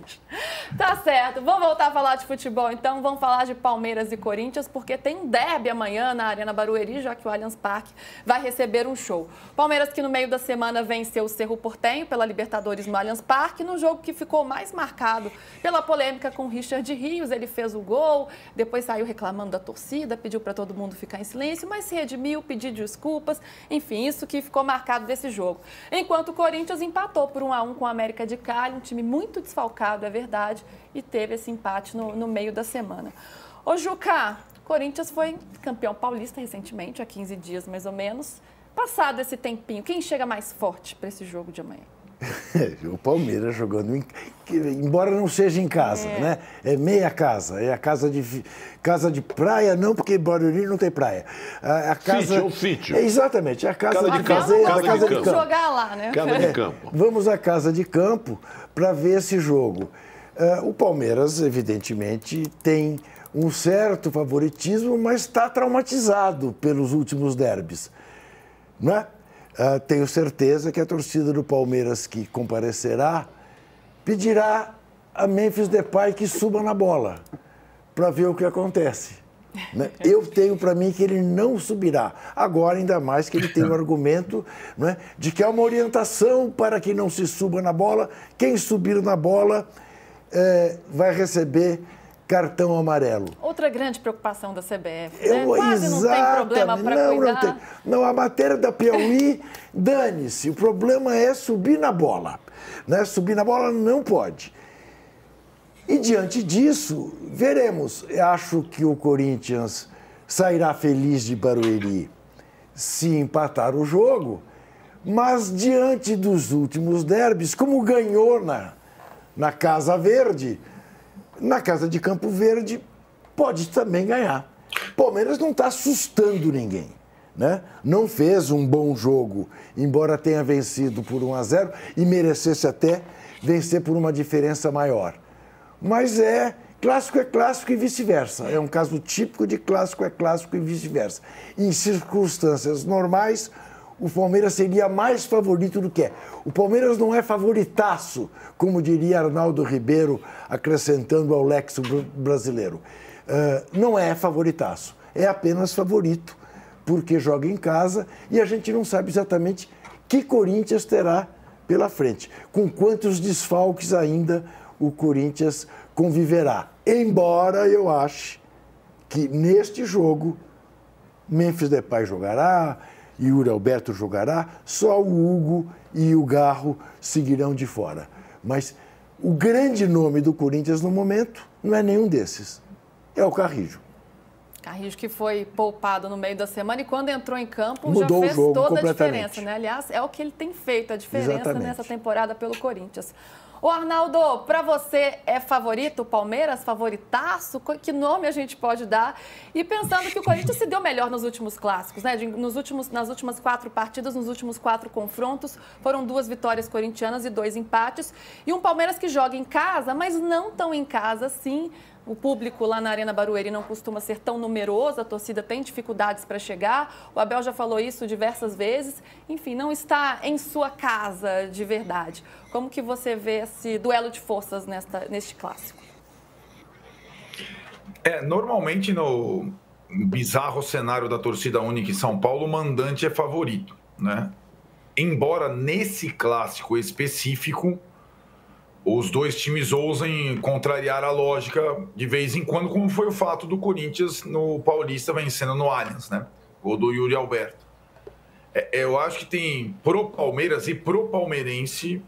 Corinthians. Tá certo, vamos voltar a falar de futebol então, vamos falar de Palmeiras e Corinthians, porque tem um derby amanhã na Arena Barueri, já que o Allianz Parque vai receber um show. Palmeiras que no meio da semana venceu o Cerro Porteño pela Libertadores no Allianz Parque, no jogo que ficou mais marcado pela polêmica com o Richard Rios, ele fez o gol, depois saiu reclamando da torcida, pediu para todo mundo ficar em silêncio, mas se redimiu, pediu desculpas, enfim, isso que ficou marcado desse jogo. Enquanto o Corinthians empatou por 1-1 com o América de Cali, um time muito desfalcado, é verdade, e teve esse empate no meio da semana. Ô Juca, Corinthians foi campeão paulista recentemente, há 15 dias mais ou menos. Passado esse tempinho, quem chega mais forte para esse jogo de amanhã? O Palmeiras jogando, embora não seja em casa, né? É meia casa, é a casa de praia, não, porque Barueri não tem praia. A casa, sítio. Exatamente, a casa de caseira, casa de campo. Jogar lá, né? Casa de campo. Vamos à casa de campo para ver esse jogo. O Palmeiras, evidentemente, tem um certo favoritismo, mas está traumatizado pelos últimos derbys, não é? Tenho certeza que a torcida do Palmeiras que comparecerá pedirá a Memphis Depay que suba na bola para ver o que acontece. Né? Eu tenho para mim que ele não subirá. Agora, ainda mais que ele tem o argumento, né, de que há uma orientação para que não se suba na bola. Quem subir na bola vai receber cartão amarelo. Outra grande preocupação da CBF, né? Quase não tem problema para cuidar. Não, a matéria da Piauí, dane-se. O problema é subir na bola. Né? Subir na bola não pode. E diante disso, veremos. Acho que o Corinthians sairá feliz de Barueri se empatar o jogo, mas diante dos últimos derbys, como ganhou na Casa Verde, na Casa de Campo Verde, pode também ganhar. Palmeiras não está assustando ninguém, né? Não fez um bom jogo, embora tenha vencido por 1-0 e merecesse até vencer por uma diferença maior. Mas clássico e vice-versa. É um caso típico de clássico é clássico e vice-versa. Em circunstâncias normais, o Palmeiras seria mais favorito do que é. O Palmeiras não é favoritaço, como diria Arnaldo Ribeiro, acrescentando ao léxico brasileiro. Não é favoritaço, é apenas favorito, porque joga em casa e a gente não sabe exatamente que Corinthians terá pela frente, com quantos desfalques ainda o Corinthians conviverá. Embora eu ache que neste jogo Memphis Depay jogará, Yuri Alberto jogará, só o Hugo e o Garro seguirão de fora. Mas o grande nome do Corinthians no momento não é nenhum desses, é o Carrillo. Carrillo que foi poupado no meio da semana e quando entrou em campo mudou já fez o jogo toda a diferença, né? Aliás, é o que ele tem feito, a diferença Exatamente. Nessa temporada pelo Corinthians. Ô Arnaldo, para você é favorito o Palmeiras, favoritaço? Que nome a gente pode dar? E pensando que o Corinthians se deu melhor nos últimos clássicos, né? Nas últimas 4 partidas, nos últimos 4 confrontos, foram 2 vitórias corintianas e 2 empates. E um Palmeiras que joga em casa, mas não tão em casa assim. O público lá na Arena Barueri não costuma ser tão numeroso, a torcida tem dificuldades para chegar. O Abel já falou isso diversas vezes. Enfim, não está em sua casa de verdade. Como que você vê esse duelo de forças neste clássico? Normalmente no bizarro cenário da torcida única em São Paulo, o mandante é favorito, né? Embora nesse clássico específico, os dois times ousem contrariar a lógica de vez em quando, como foi o fato do Corinthians no Paulista vencendo no Allianz, né? Gol do Yuri Alberto. Eu acho que tem pro Palmeiras e pro palmeirense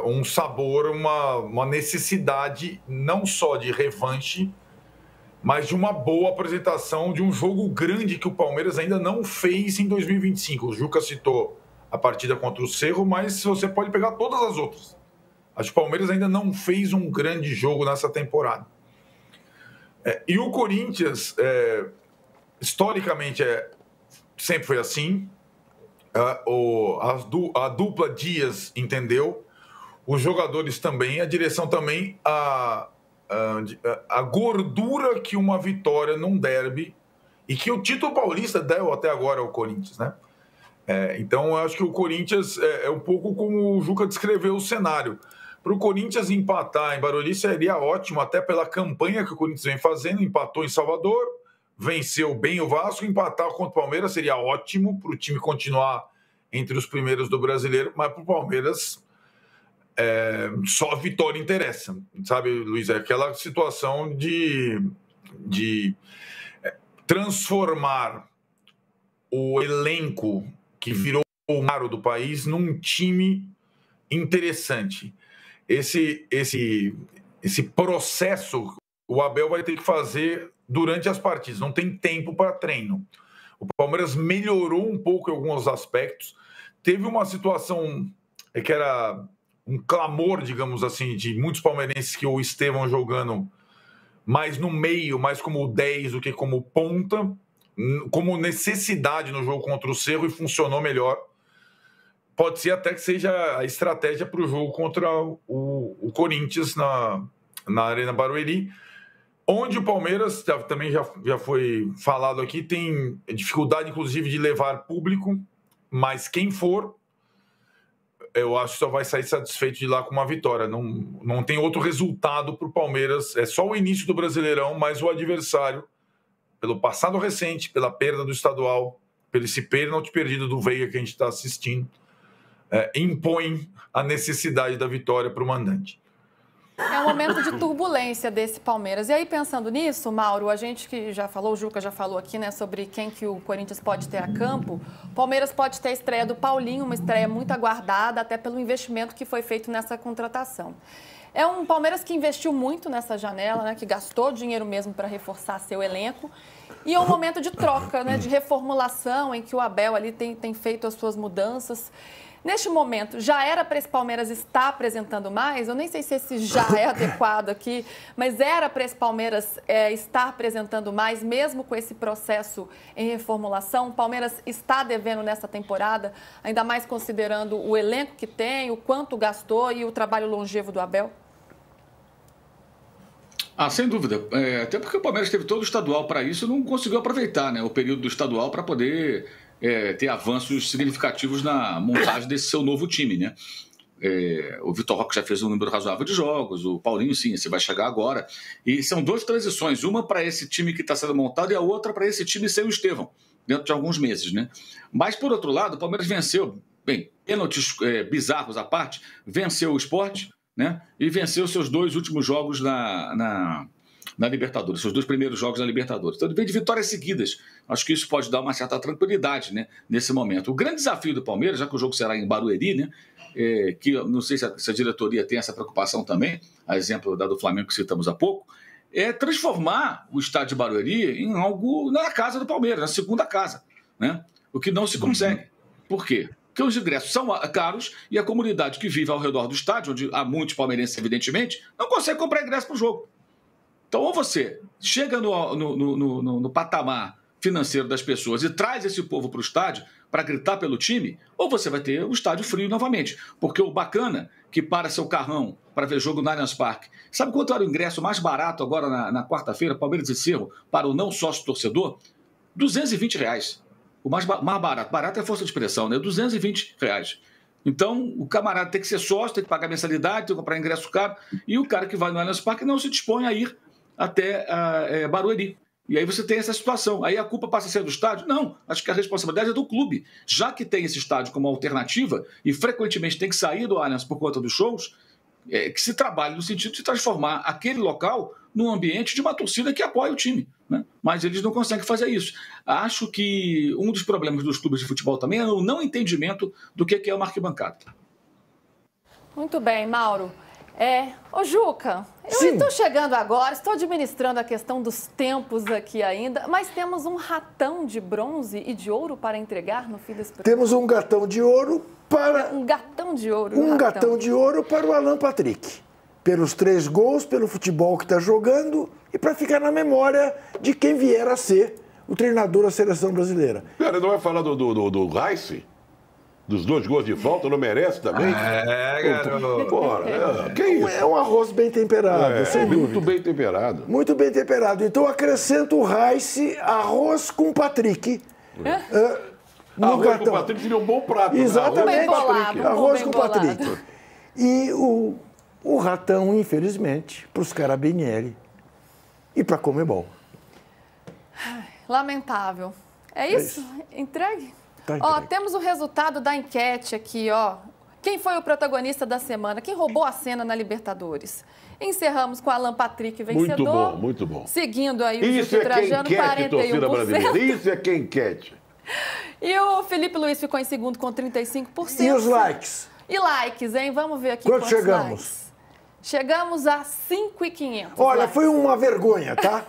um sabor, uma necessidade não só de revanche, mas de uma boa apresentação de um jogo grande que o Palmeiras ainda não fez em 2025. O Juca citou a partida contra o Cerro, mas você pode pegar todas as outras. Acho que o Palmeiras ainda não fez um grande jogo nessa temporada. E o Corinthians, historicamente, sempre foi assim. A dupla Dias entendeu, os jogadores também, a direção também, a gordura que uma vitória num derby e que o título paulista deu até agora ao Corinthians, né? Então, eu acho que o Corinthians é um pouco como o Juca descreveu o cenário. Para o Corinthians empatar em Barueri seria ótimo, até pela campanha que o Corinthians vem fazendo. Empatou em Salvador, venceu bem o Vasco. Empatar contra o Palmeiras seria ótimo para o time continuar entre os primeiros do Brasileiro, mas para o Palmeiras só a vitória interessa, sabe, Luiz? É aquela situação de transformar o elenco que virou o maro do país num time interessante. Esse processo o Abel vai ter que fazer durante as partidas, não tem tempo para treino. O Palmeiras melhorou um pouco em alguns aspectos, teve uma situação que era um clamor, digamos assim, de muitos palmeirenses que o Estevão jogando mais no meio, mais como 10 do que como ponta, como necessidade no jogo contra o Cerro, e funcionou melhor. Pode ser até que seja a estratégia para o jogo contra o Corinthians na Arena Barueri, onde o Palmeiras, também já foi falado aqui, tem dificuldade, inclusive, de levar público, mas quem for, eu acho que só vai sair satisfeito de lá com uma vitória. Não tem outro resultado para o Palmeiras. É só o início do Brasileirão, mas o adversário, pelo passado recente, pela perda do estadual, pelo esse pênalti perdido do Veiga que a gente está assistindo, impõe a necessidade da vitória para o mandante. É um momento de turbulência desse Palmeiras. E aí, pensando nisso, Mauro, a gente que já falou, o Juca já falou aqui, né, sobre quem que o Corinthians pode ter a campo. O Palmeiras pode ter a estreia do Paulinho, uma estreia muito aguardada, até pelo investimento que foi feito nessa contratação. É um Palmeiras que investiu muito nessa janela, né, que gastou dinheiro mesmo para reforçar seu elenco. E é um momento de troca, né, de reformulação, em que o Abel ali tem feito as suas mudanças. Neste momento, já era para esse Palmeiras estar apresentando mais? Eu nem sei se esse já é adequado aqui, mas era para esse Palmeiras estar apresentando mais, mesmo com esse processo em reformulação? O Palmeiras está devendo nessa temporada, ainda mais considerando o elenco que tem, o quanto gastou e o trabalho longevo do Abel? Sem dúvida. Até porque o Palmeiras teve todo o estadual para isso e não conseguiu aproveitar, né, o período do estadual para poder ter avanços significativos na montagem desse seu novo time, né? O Vitor Roque já fez um número razoável de jogos, o Paulinho, sim, você vai chegar agora. E são duas transições, uma para esse time que está sendo montado e a outra para esse time sem o Estevão, dentro de alguns meses, né? Mas, por outro lado, o Palmeiras venceu, pênaltis bizarros à parte, venceu o Sport, né? E venceu seus dois últimos jogos na Libertadores, seus dois primeiros jogos na Libertadores. Então, vem de vitórias seguidas. Acho que isso pode dar uma certa tranquilidade, né, nesse momento. O grande desafio do Palmeiras, já que o jogo será em Barueri, né, que eu não sei se a diretoria tem essa preocupação também, a exemplo da do Flamengo que citamos há pouco, é transformar o estádio de Barueri em algo na casa do Palmeiras, na segunda casa, né? O que não se consegue. Por quê? Porque os ingressos são caros e a comunidade que vive ao redor do estádio, onde há muitos palmeirenses, evidentemente, não consegue comprar ingresso para o jogo. Então, ou você chega no patamar financeiro das pessoas e traz esse povo para o estádio para gritar pelo time, ou você vai ter o estádio frio novamente. Porque o bacana, que para seu carrão para ver jogo no Allianz Parque, sabe quanto era o ingresso mais barato agora na quarta-feira, Palmeiras e Cerro, para o não sócio torcedor? R$220. O mais barato. Barato é força de expressão, né? R$220. Então, o camarada tem que ser sócio, tem que pagar mensalidade, tem que comprar ingresso caro, e o cara que vai no Allianz Parque não se dispõe a ir até Barueri. E aí você tem essa situação. Aí a culpa passa a ser do estádio? Não, acho que a responsabilidade é do clube. Já que tem esse estádio como alternativa e frequentemente tem que sair do Allianz por conta dos shows, que se trabalhe no sentido de transformar aquele local num ambiente de uma torcida que apoia o time, né? Mas eles não conseguem fazer isso. Acho que um dos problemas dos clubes de futebol também é o não entendimento do que é uma arquibancada. Muito bem, Mauro. Ô Juca, eu estou chegando agora, estou administrando a questão dos tempos aqui ainda, mas temos um ratão de bronze e de ouro para entregar no fim desse programa. Temos um gatão de ouro para... Um gatão de ouro. Um gatão de ouro para o Alan Patrick. Pelos 3 gols, pelo futebol que está jogando e para ficar na memória de quem vier a ser o treinador da seleção brasileira. Cara, não vai falar do Rice? Dos 2 gols de falta, não merece também? Garoto. Porra, que isso? É um arroz bem temperado, sem dúvida. Muito bem temperado. Muito bem temperado. Então acrescento o Rice, arroz com Patrick. Arroz com Patrick seria um bom prato. Exatamente. Né? Arroz com Patrick. E o O ratão, infelizmente, para os Carabinieri e para a Conmebol. Lamentável. É isso? Entregue? Tá Ó, entregue. temos o resultado da enquete aqui, ó. Quem foi o protagonista da semana? Quem roubou a cena na Libertadores? Encerramos com Alan Patrick, vencedor. Muito bom, muito bom. Seguindo aí o Isso Justo é quem Trajano, quer, torcida 41%. brasileira. Isso é quem quer. E o Felipe Luiz ficou em segundo com 35%. E os likes? E likes, hein? Vamos ver aqui Quanto quantos chegamos? likes. Chegamos a 5.500 Olha, likes. foi uma vergonha, tá?